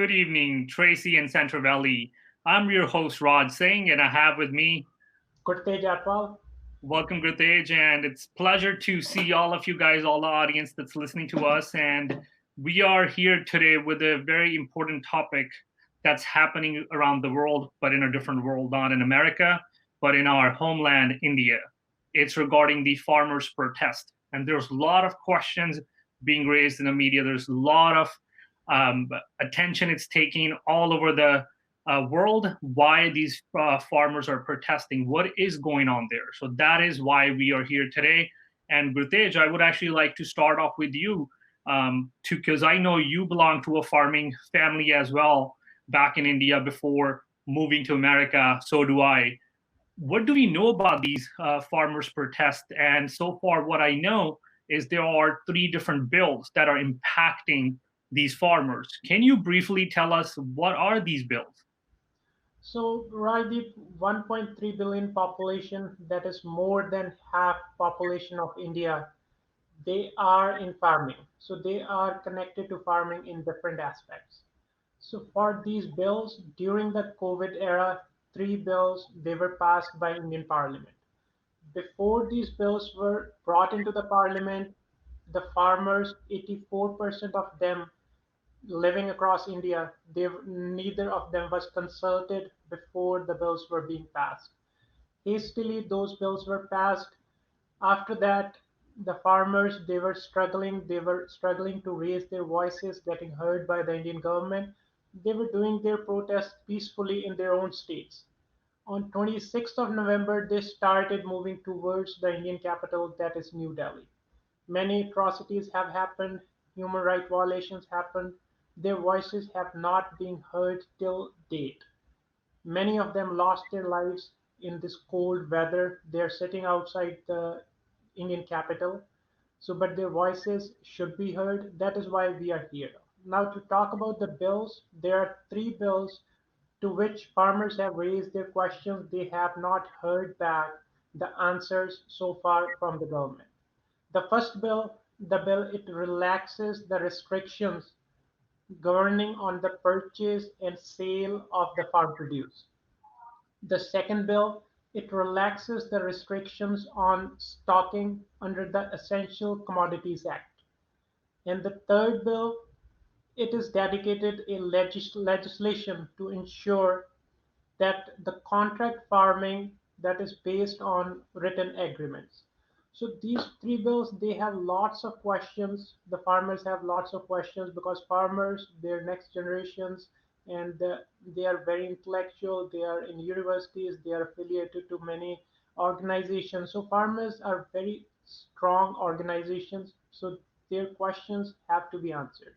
Good evening, Tracy and Central Valley. I'm your host, Raj Singh, and I have with me, Kurtej Atwal. welcome, Grithej, and it's pleasure to see all of you guys, all the audience that's listening to us. And we are here today with a very important topic that's happening around the world, but in a different world, not in America, but in our homeland, India. It's regarding the farmers' protest. And there's a lot of questions being raised in the media. There's a lot of um, attention it's taking all over the world, why these farmers are protesting, what is going on there. So that is why we are here today. And Gurtej, I would actually like to start off with you, because I know you belong to a farming family as well back in India before moving to America. So do I. What do we know about these farmers' protests? And so far, what I know is there are three different bills that are impacting these farmers. Can you briefly tell us what are these bills? So, Rajdeep, 1.3 billion population, that is more than half population of India. They are in farming. So they are connected to farming in different aspects. So for these bills, during the COVID era, three bills, they were passed by Indian Parliament. Before these bills were brought into the Parliament, the farmers, 84% of them living across India, neither of them was consulted before the bills were being passed. Hastily, those bills were passed. After that, the farmers they were struggling to raise their voices, getting heard by the Indian government. They were doing their protests peacefully in their own states. On 26th of November, they started moving towards the Indian capital, that is New Delhi. Many atrocities have happened, human rights violations happened. Their voices have not been heard till date. Many of them lost their lives in this cold weather. They're sitting outside the Indian capital. So, but their voices should be heard. That is why we are here. Now, to talk about the bills, there are three bills to which farmers have raised their questions. They have not heard back the answers so far from the government. The first bill, the bill, it relaxes the restrictions governing on the purchase and sale of the farm produce. The second bill, it relaxes the restrictions on stocking under the Essential Commodities Act. And the third bill, it is dedicated a legislation to ensure that the contract farming that is based on written agreements. So these three bills, they have lots of questions. The farmers have lots of questions because farmers, their next generations, and they are very intellectual. They are in universities. They are affiliated to many organizations. So farmers are very strong organizations. So their questions have to be answered.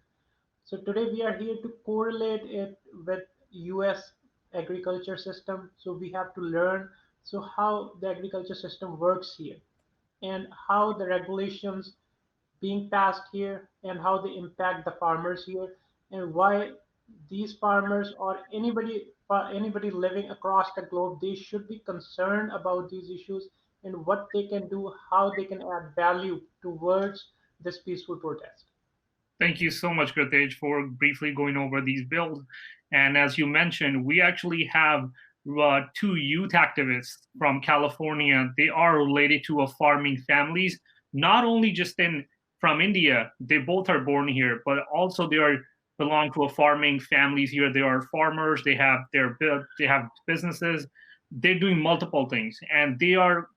So today we are here to correlate it with US agriculture system. So we have to learn so how the agriculture system works here and how the regulations being passed here and how they impact the farmers here and why these farmers or anybody living across the globe, they should be concerned about these issues and what they can do, how they can add value towards this peaceful protest. Thank you so much, Gurtej, for briefly going over these bills. And as you mentioned, we actually have two youth activists from California. They are related to a farming families, not only just in from India. They both are born here, but also they are belong to a farming families here. They are farmers. They have businesses. They're doing multiple things, and they are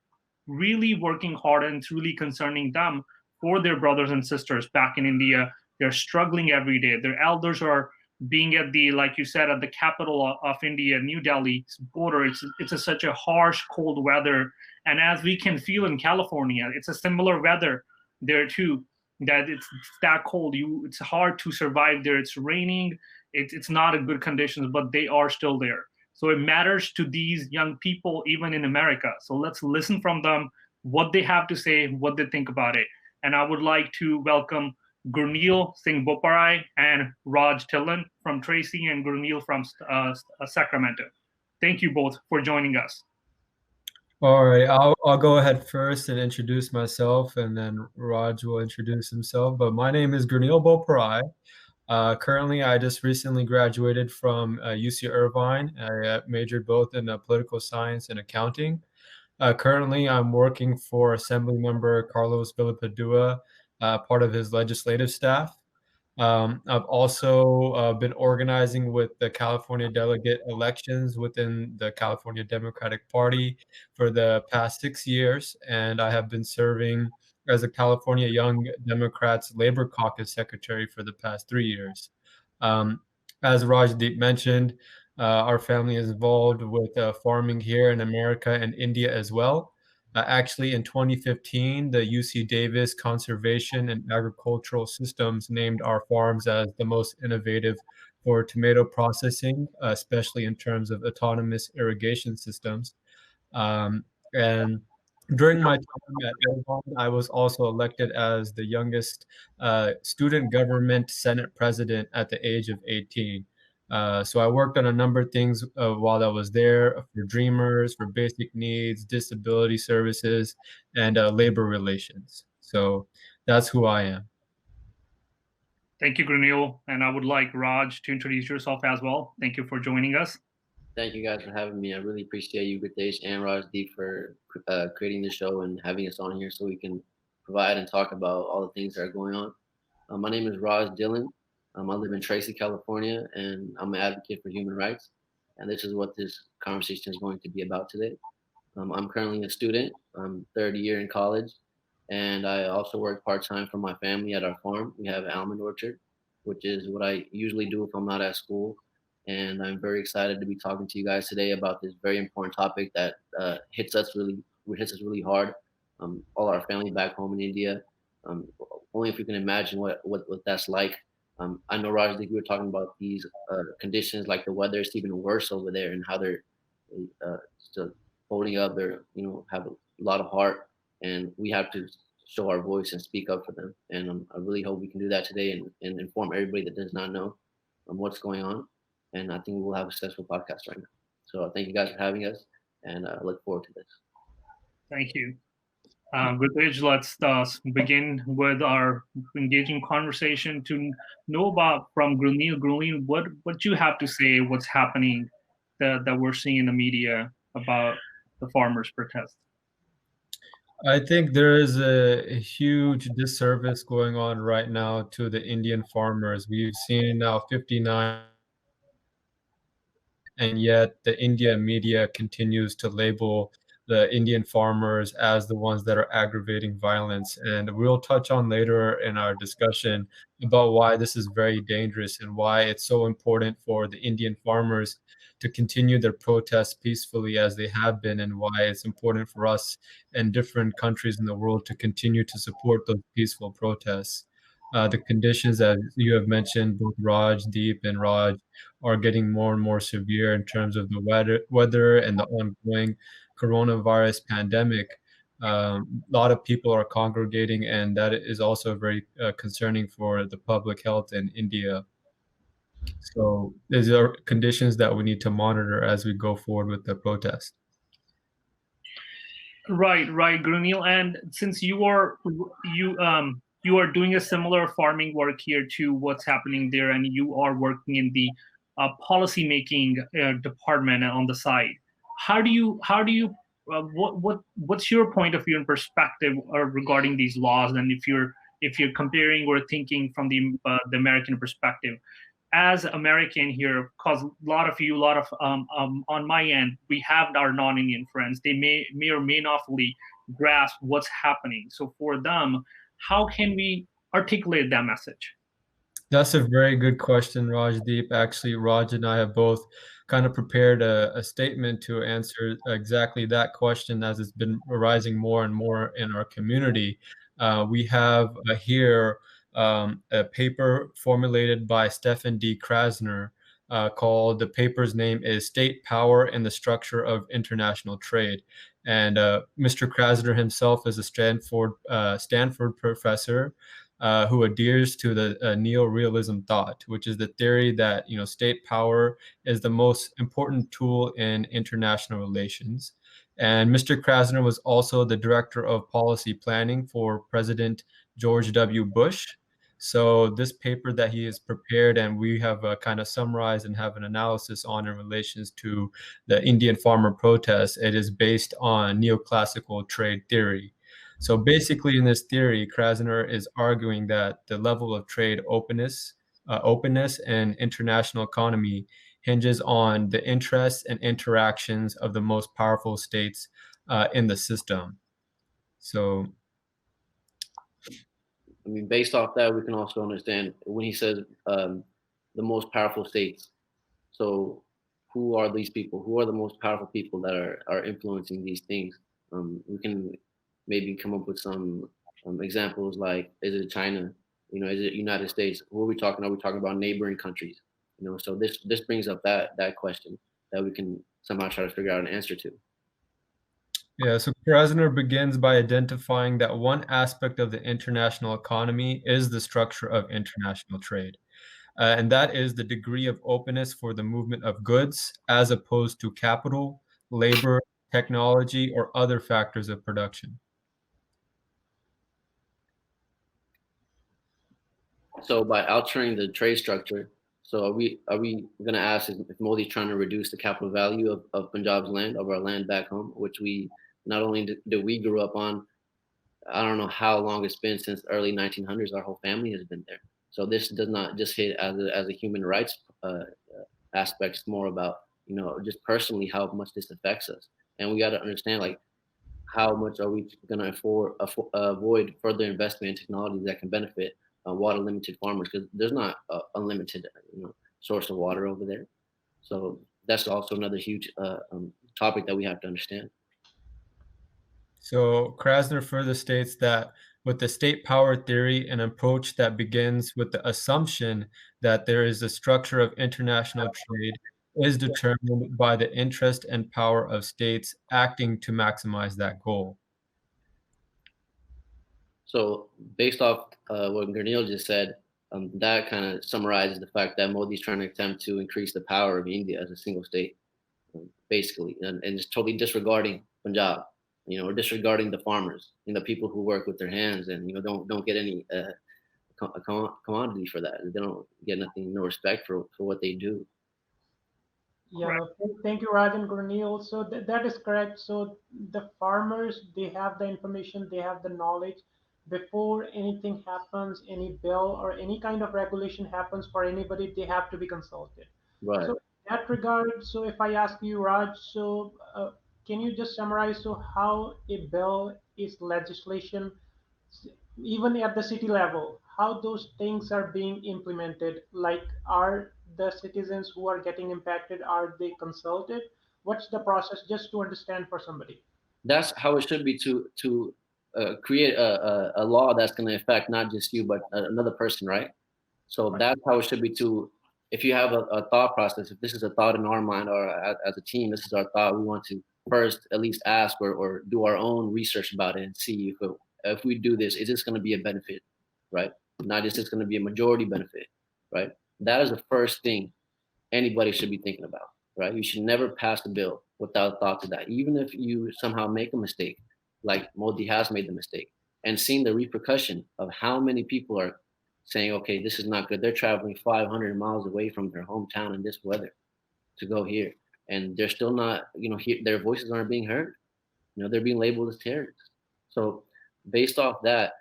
really working hard, and it's really concerning them for their brothers and sisters back in India. They're struggling every day. Their elders are being at the, like you said, at the capital of India, New Delhi border. Such a harsh, cold weather, and as we can feel in California, it's a similar weather there too. That it's that cold. It's hard to survive there. It's raining. It's not a good conditions, but they are still there. So it matters to these young people, even in America. So let's listen from them, what they have to say, what they think about it. And I would like to welcome Gurneil Singh Boparai and Raj Tillan from Tracy and Gurneil from Sacramento. Thank you both for joining us. All right, I'll go ahead first and introduce myself, and then Raj will introduce himself. But my name is Gurneil Boparai. Currently, I just recently graduated from UC Irvine. I majored both in political science and accounting. Currently, I'm working for Assemblymember Carlos Villapadua, part of his legislative staff. I've also been organizing with the California delegate elections within the California Democratic Party for the past 6 years, and I have been serving as a California Young Democrats Labor Caucus secretary for the past 3 years. Um, as Rajdeep mentioned, our family is involved with farming here in America and India as well. Actually, in 2015, the UC Davis Conservation and Agricultural Systems named our farms as the most innovative for tomato processing, especially in terms of autonomous irrigation systems. And during my time at Irvine, I was also elected as the youngest student government Senate president at the age of 18. So I worked on a number of things while I was there for Dreamers, for basic needs, disability services, and labor relations. So that's who I am. Thank you, Granil. And I would like Raj to introduce yourself as well. Thank you for joining us. Thank you guys for having me. I really appreciate you, Ritesh and Rajdeep, for creating the show and having us on here so we can provide and talk about all the things that are going on. My name is Raj Dillon. I live in Tracy, California, and I'm an advocate for human rights. And this is what this conversation is going to be about today. I'm currently a student. I'm third year in college, and I also work part time for my family at our farm. We have almond orchard, which is what I usually do if I'm not at school. And I'm very excited to be talking to you guys today about this very important topic that hits us really hard. All our family back home in India. Only if you can imagine what that's like. I know Rajdeep, we were talking about these conditions, like the weather is even worse over there, and how they're still holding up. They're have a lot of heart, and we have to show our voice and speak up for them. And I really hope we can do that today and inform everybody that does not know what's going on. And I think we will have a successful podcast right now. So thank you guys for having us, and I look forward to this. Thank you. Ritesh, let's begin with our engaging conversation to know about from Granil. Granil, what you have to say, what's happening that we're seeing in the media about the farmers' protest? I think there is a huge disservice going on right now to the Indian farmers. We've seen now 59, and yet the India media continues to label the Indian farmers as the ones that are aggravating violence. And we'll touch on later in our discussion about why this is very dangerous and why it's so important for the Indian farmers to continue their protests peacefully as they have been, and why it's important for us and different countries in the world to continue to support those peaceful protests. The conditions that you have mentioned, both Raj, Deep, and Raj, are getting more and more severe in terms of the weather and the ongoing coronavirus pandemic. A lot of people are congregating, and that is also very concerning for the public health in India. So these are conditions that we need to monitor as we go forward with the protest. Right, Grunil. And since you are doing a similar farming work here to what's happening there, and you are working in the policy making department on the side, how do you what's your point of view and perspective regarding these laws? And if you're comparing or thinking from the American perspective, as American here, because a lot of on my end, we have our non-Indian friends. They may or may not fully grasp what's happening. So for them, how can we articulate that message? That's a very good question, Rajdeep. Actually, Raj and I have both kind of prepared a statement to answer exactly that question, as it's been arising more and more in our community. We have here a paper formulated by Stephen D. Krasner called, the paper's name is State Power and the Structure of International Trade. And Mr. Krasner himself is a Stanford professor who adheres to the neo-realism thought, which is the theory that state power is the most important tool in international relations. And Mr. Krasner was also the director of policy planning for President George W. Bush. So this paper that he has prepared and we have kind of summarized and have an analysis on in relations to the Indian farmer protest, it is based on neoclassical trade theory. So basically in this theory, Krasner is arguing that the level of trade openness and international economy hinges on the interests and interactions of the most powerful states in the system. So I mean, based off that, we can also understand when he says the most powerful states. So, who are these people? Who are the most powerful people that are influencing these things? We can maybe come up with some examples like, is it China? You know, is it United States? Who are we talking? Are we talking about neighboring countries? You know, so this brings up that question that we can somehow try to figure out an answer to. yeah, so Krasner begins by identifying that one aspect of the international economy is the structure of international trade. And that is the degree of openness for the movement of goods as opposed to capital, labor, technology, or other factors of production. So by altering the trade structure, so are we going to ask if Modi's trying to reduce the capital value of Punjab's land, of our land back home, which we not only did we grew up on, I don't know how long it's been since the early 1900s. Our whole family has been there. So this does not just hit as a human rights aspect. It's more about just personally how much this affects us, and we got to understand like how much are we going to avoid further investment in technologies that can benefit water limited farmers because there's not unlimited source of water over there. So that's also another huge topic that we have to understand. So Krasner further states that with the state power theory, an approach that begins with the assumption that there is a structure of international trade is determined by the interest and power of states acting to maximize that goal. So based off what Gurnil just said, that kind of summarizes the fact that Modi is trying to attempt to increase the power of India as a single state, basically, and just totally disregarding Punjab, or disregarding the farmers and the people who work with their hands and don't get any commodity for that. They don't get nothing, no respect for what they do. Yeah, no, thank you, Raj and Gurneel. So that is correct. So the farmers, they have the information, they have the knowledge. Before anything happens, any bill or any kind of regulation happens for anybody, they have to be consulted. Right. So in that regard, so if I ask you, Raj, so can you just summarize so how a bill is legislation even at the city level, how those things are being implemented? Like, are the citizens who are getting impacted, are they consulted? What's the process, just to understand for somebody? That's how it should be to create a law that's going to affect not just you but another person, right? So Right. that's how it should be to, if you have a thought process, if this is a thought in our mind or as a team, this is our thought, we want to first at least ask or do our own research about it and see if we do this, is this going to be a benefit, right? Not just it's going to be a majority benefit, right? That is the first thing anybody should be thinking about, right? You should never pass a bill without thought to that. Even if you somehow make a mistake, like Modi has made the mistake, and seeing the repercussion of how many people are saying, okay, this is not good. They're traveling 500 miles away from their hometown in this weather to go here. And they're still not, their voices aren't being heard. They're being labeled as terrorists. So based off that,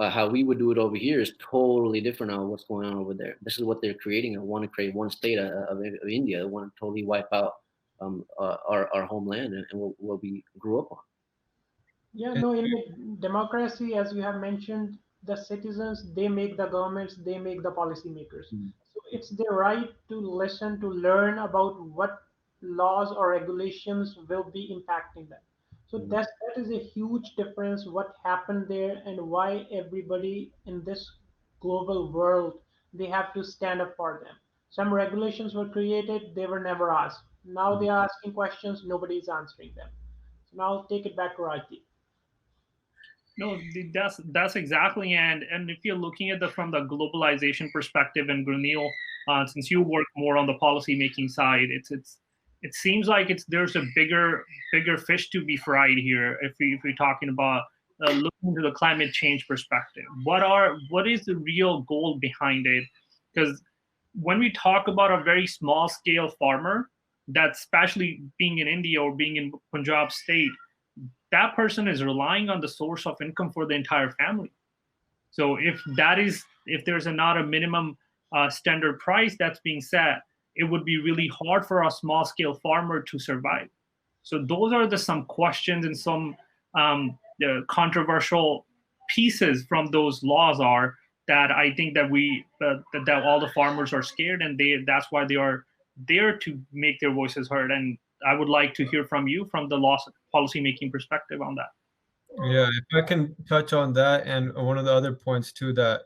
how we would do it over here is totally different on what's going on over there. This is what they're creating. I want to create one state of India. They want to totally wipe out our homeland and what we grew up on. Yeah, no, in a democracy, as you have mentioned, the citizens, they make the governments, they make the policymakers. So it's their right to listen, to learn about what laws or regulations will be impacting them. So that is a huge difference what happened there and why everybody in this global world, they have to stand up for them. Some regulations were created, they were never asked. Now they are asking questions, nobody is answering them. So now I'll take it back to Rajdeep. No, that's exactly, and if you're looking at the from the globalization perspective, and Granil, since you work more on the policy making side, it seems like there's a bigger fish to be fried here. If we're talking about looking into the climate change perspective. What is the real goal behind it? Because when we talk about a very small scale farmer, that's especially being in India or being in Punjab state, that person is relying on the source of income for the entire family. So if there's not a minimum standard price that's being set, it would be really hard for a small scale farmer to survive. So those are the some questions and some the controversial pieces from those laws are that I think that that all the farmers are scared, and that's why they are there to make their voices heard. And I would like to hear from you from the law policy making perspective on that. Yeah, if I can touch on that, and one of the other points too that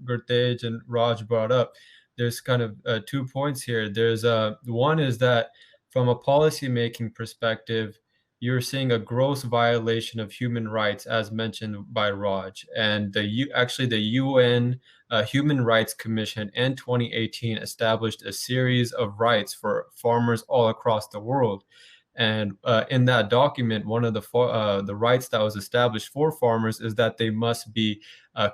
Gurtej and Raj brought up, there's kind of 2 points here. There's one is that from a policy making perspective, you're seeing a gross violation of human rights, as mentioned by Raj, and actually the UN Human Rights Commission in 2018 established a series of rights for farmers all across the world. And in that document, one of the rights that was established for farmers is that they must be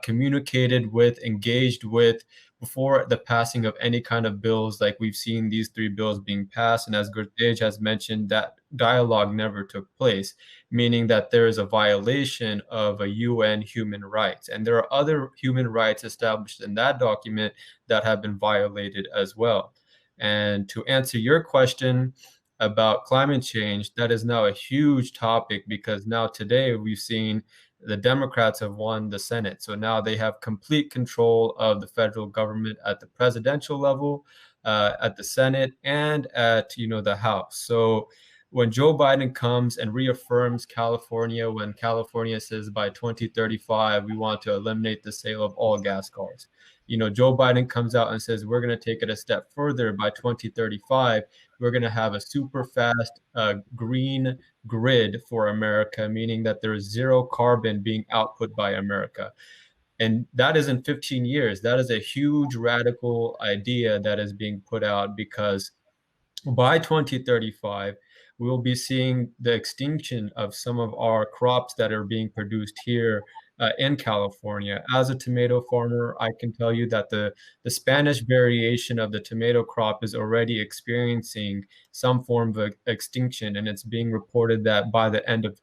communicated with, engaged with, before the passing of any kind of bills. Like we've seen these three bills being passed, and as Gurtej has mentioned, that dialogue never took place, meaning that there is a violation of a UN human rights. And there are other human rights established in that document that have been violated as well. And to answer your question about climate change, that is now a huge topic because now today we've seen the Democrats have won the Senate. So now they have complete control of the federal government at the presidential level, at the Senate, and at the House. So when Joe Biden comes and reaffirms California, when California says by 2035 we want to eliminate the sale of all gas cars, Joe Biden comes out and says we're going to take it a step further. By 2035 we're going to have a super fast green grid for America, meaning that there is zero carbon being output by America. And that is in 15 years. That is a huge radical idea that is being put out because by 2035, we will be seeing the extinction of some of our crops that are being produced here in California. As a tomato farmer, I can tell you that the Spanish variation of the tomato crop is already experiencing some form of extinction, and it's being reported that by the end of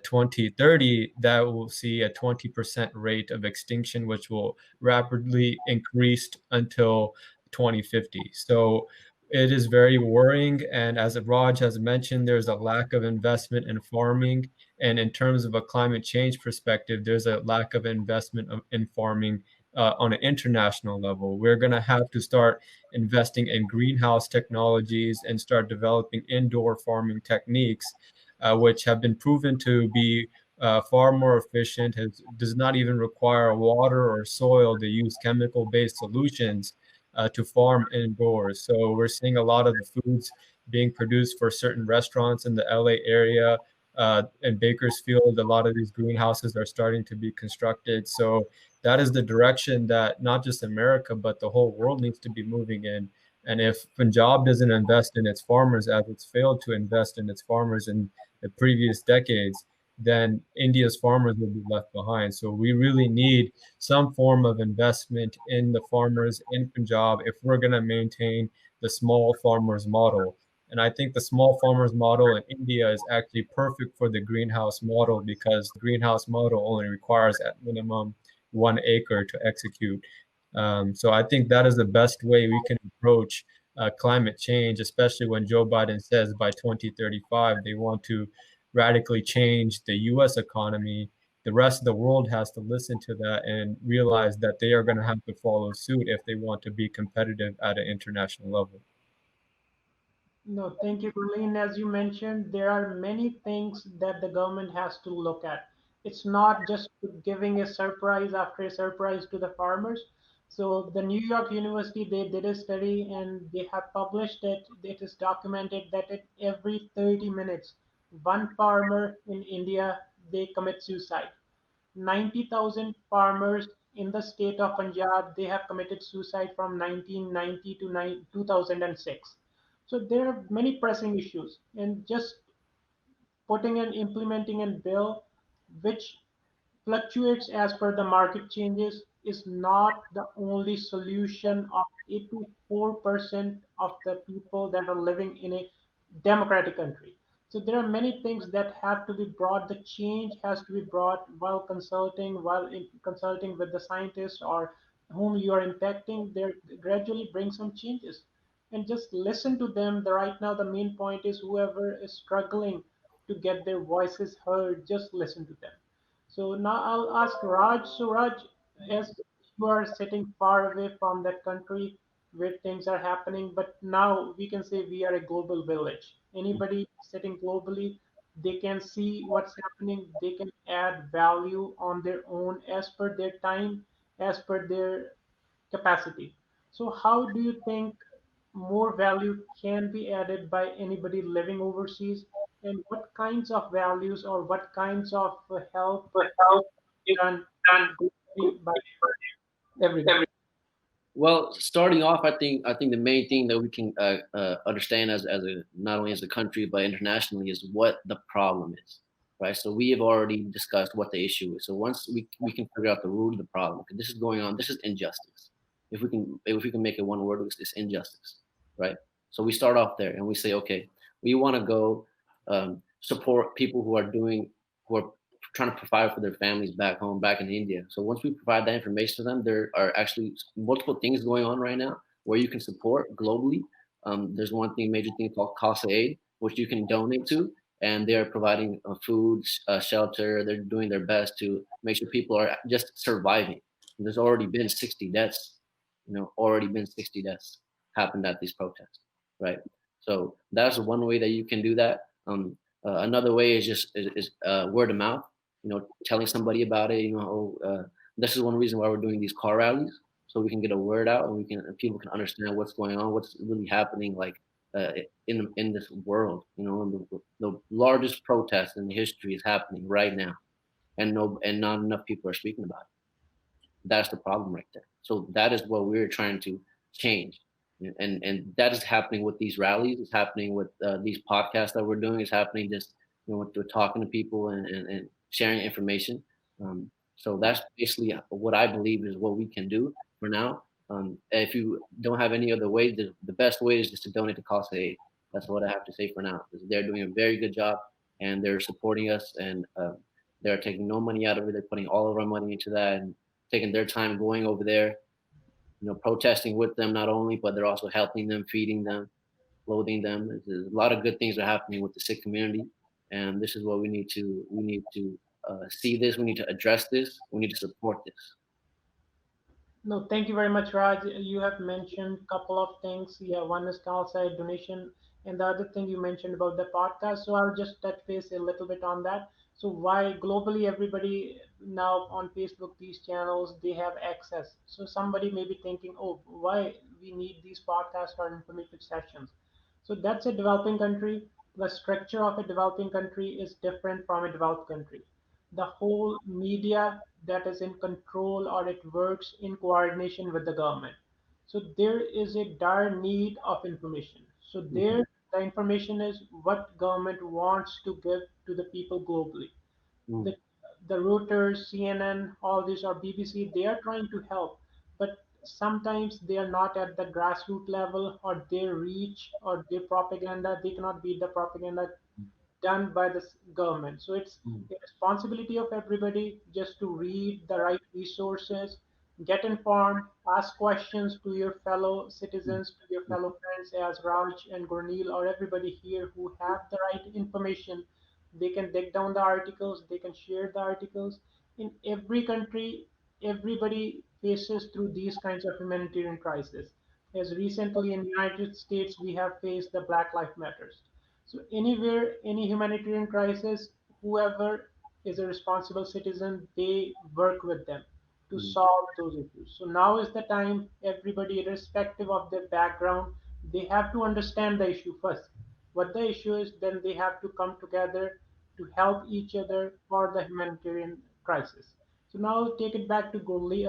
2030, that will see a 20% rate of extinction, which will rapidly increase until 2050. So it is very worrying. And as Raj has mentioned, there's a lack of investment in farming. And in terms of a climate change perspective, there's a lack of investment in farming on an international level. We're going to have to start investing in greenhouse technologies and start developing indoor farming techniques, which have been proven to be far more efficient, does not even require water or soil to use chemical-based solutions to farm indoors. So we're seeing a lot of the foods being produced for certain restaurants in the LA area. In Bakersfield, a lot of these greenhouses are starting to be constructed. So that is the direction that not just America, but the whole world needs to be moving in. And if Punjab doesn't invest in its farmers as it's failed to invest in its farmers in the previous decades, then India's farmers will be left behind. So we really need some form of investment in the farmers in Punjab if we're going to maintain the small farmers model. And I think the small farmers model in India is actually perfect for the greenhouse model because the greenhouse model only requires at minimum 1 acre to execute. So I think that is the best way we can approach climate change, especially when Joe Biden says by 2035 they want to radically change the US economy. The rest of the world has to listen to that and realize that they are going to have to follow suit if they want to be competitive at an international level. No, thank you, Gurleen. As you mentioned, there are many things that the government has to look at. It's not just giving a surprise after a surprise to the farmers. So the New York University, they did a study and they have published it. It is documented that at every 30 minutes, one farmer in India, they commit suicide. 90,000 farmers in the state of Punjab, they have committed suicide from 1990 to 2006. So there are many pressing issues, and just putting and implementing a bill which fluctuates as per the market changes is not the only solution of 84% of the people that are living in a democratic country. So there are many things that have to be brought. The change has to be brought while consulting with the scientists or whom you are impacting. They gradually bring some changes, and just listen to them. The right now the main point is whoever is struggling to get their voices heard, just listen to them. So now I'll ask Raj. So Raj, as you are sitting far away from that country where things are happening, but now we can say we are a global village. Anybody sitting globally, they can see what's happening. They can add value on their own as per their time, as per their capacity. So how do you think more value can be added by anybody living overseas? And what kinds of values or what kinds of help is done globally by everybody? Well, starting off, I think the main thing that we can understand as a not only as a country but internationally is what the problem is, right? So we have already discussed what the issue is. So once we can figure out the root of the problem, okay, this is going on. This is injustice. If we can make it one word, it's injustice, right? So we start off there and we say, okay, we want to go support people who are trying to provide for their families back home, back in India. So once we provide that information to them, there are actually multiple things going on right now where you can support globally. There's one thing, major thing called Casa Aid, which you can donate to, and they're providing food, shelter. They're doing their best to make sure people are just surviving. And there's already been 60 deaths, already been 60 deaths happened at these protests, right? So that's one way that you can do that. Another way is just word of mouth, telling somebody about it. This is one reason why we're doing these car rallies, so we can get a word out and people can understand what's going on, what's really happening, like in this world. The largest protest in history is happening right now, and not enough people are speaking about it. That's the problem right there. So that is what we're trying to change, and that is happening with these rallies. It's happening with these podcasts that we're doing. It's happening just we're talking to people and sharing information. So that's basically what I believe is what we can do for now. If you don't have any other way, the best way is just to donate to Casa Aid. That's what I have to say for now. Because they're doing a very good job and they're supporting us, and they're taking no money out of it. They're putting all of our money into that, and taking their time going over there, protesting with them not only, but they're also helping them, feeding them, clothing them. There's a lot of good things are happening with the Sikh community, and this is what we need to see this. We need to address this. We need to support this. No, thank you very much, Raj. You have mentioned a couple of things. Yeah, one is call side donation, and the other thing you mentioned about the podcast. So I'll just touch base a little bit on that. So why globally everybody now on Facebook, these channels, they have access. So somebody may be thinking, oh, why we need these podcasts or informative sessions. So that's a developing country. The structure of a developing country is different from a developed country. The whole media that is in control or it works in coordination with the government. So there is a dire need of information. So Mm-hmm. there the information is what government wants to give to the people globally. Mm-hmm. The Reuters, CNN, all these or BBC, they are trying to help, but sometimes they are not at the grassroots level, or their reach or their propaganda, they cannot beat the propaganda done by the government. So it's the responsibility of everybody just to read the right resources, get informed, ask questions to your fellow citizens, to your fellow friends, as Raj and Gurneel or everybody here who have the right information. They can dig down the articles, they can share the articles. In every country, everybody faces through these kinds of humanitarian crises. As recently in the United States, we have faced the Black Lives Matters. So anywhere, any humanitarian crisis, whoever is a responsible citizen, they work with them to solve those issues. So now is the time, everybody, irrespective of their background, they have to understand the issue first. What the issue is, then they have to come together to help each other for the humanitarian crisis. So now take it back to Gurleen,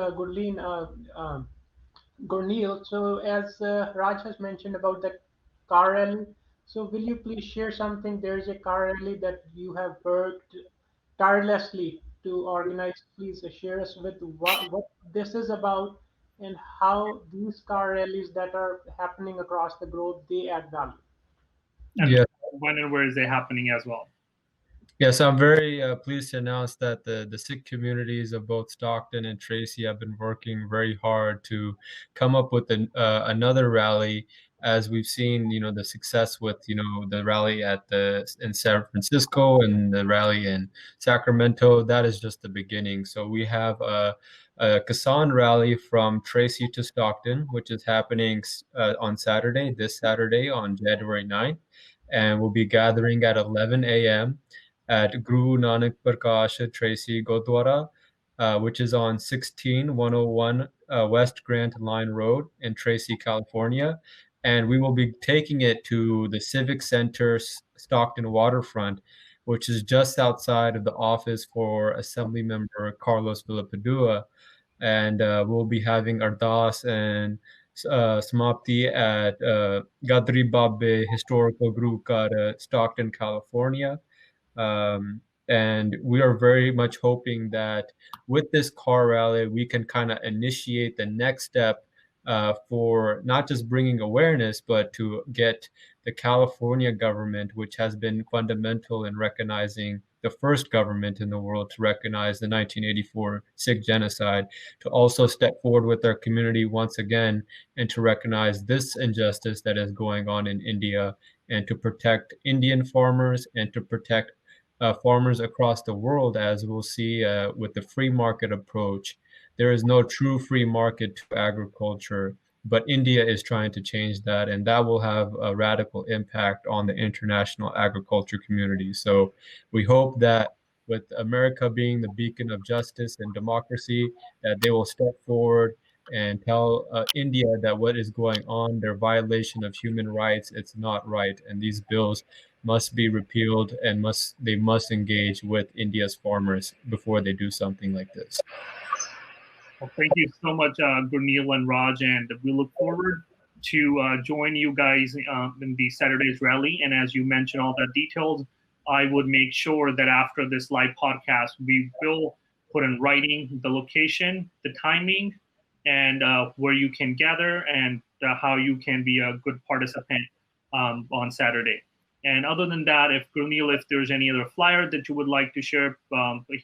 Gurneil. So as Raj has mentioned about the car rally, so will you please share something? There is a car rally that you have worked tirelessly to organize. Please share us with what this is about and how these car rallies that are happening across the globe they add value. And Yeah. when and where is it happening as well? Yes, I'm very pleased to announce that the Sikh communities of both Stockton and Tracy have been working very hard to come up with another rally, as we've seen, the success with, the rally in San Francisco and the rally in Sacramento. That is just the beginning. So we have a Kisan rally from Tracy to Stockton, which is happening on Saturday, this Saturday on January 9th, and we'll be gathering at 11 a.m. at Guru Nanak Prakash Tracy Gurdwara, which is on 16101 West Grant Line Road in Tracy, California. And we will be taking it to the Civic Center Stockton Waterfront, which is just outside of the office for Assembly Member Carlos Villapadua. And we'll be having Ardas and Samapti at Gadri Babbe Historical Group at Stockton, California. And we are very much hoping that with this car rally, we can kind of initiate the next step for not just bringing awareness, but to get the California government, which has been fundamental in recognizing the first government in the world to recognize the 1984 Sikh genocide, to also step forward with their community once again and to recognize this injustice that is going on in India, and to protect Indian farmers and to protect farmers across the world, as we'll see with the free market approach. There is no true free market to agriculture, but India is trying to change that, and that will have a radical impact on the international agriculture community. So we hope that with America being the beacon of justice and democracy, that they will step forward and tell India that what is going on, their violation of human rights, it's not right, and these bills must be repealed, and they must engage with India's farmers before they do something like this. Well, thank you so much, Gurneil and Raj, and we look forward to join you guys in the Saturday's rally. And as you mentioned all the details, I would make sure that after this live podcast, we will put in writing the location, the timing, and where you can gather, and how you can be a good participant on Saturday. And other than that, if Gurneil, if there's any other flyer that you would like to share,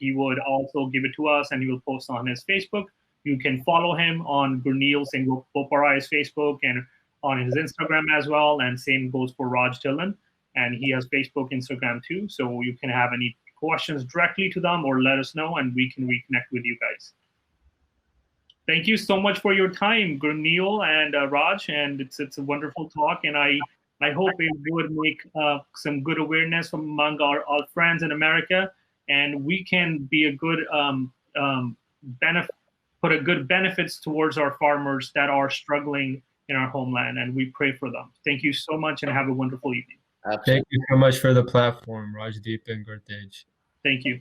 he would also give it to us, and he will post on his Facebook. You can follow him on Gurneil Singh Boparai's Facebook and on his Instagram as well. And same goes for Raj Dhillon. And he has Facebook, Instagram too. So you can have any questions directly to them or let us know, and we can reconnect with you guys. Thank you so much for your time, Gurneil and Raj. And it's a wonderful talk. And I hope it would make some good awareness among our friends in America. And we can be a good put a good benefits towards our farmers that are struggling in our homeland, and we pray for them. Thank you so much, and have a wonderful evening. Absolutely. Thank you so much for the platform, Rajdeep and Gurtej. Thank you.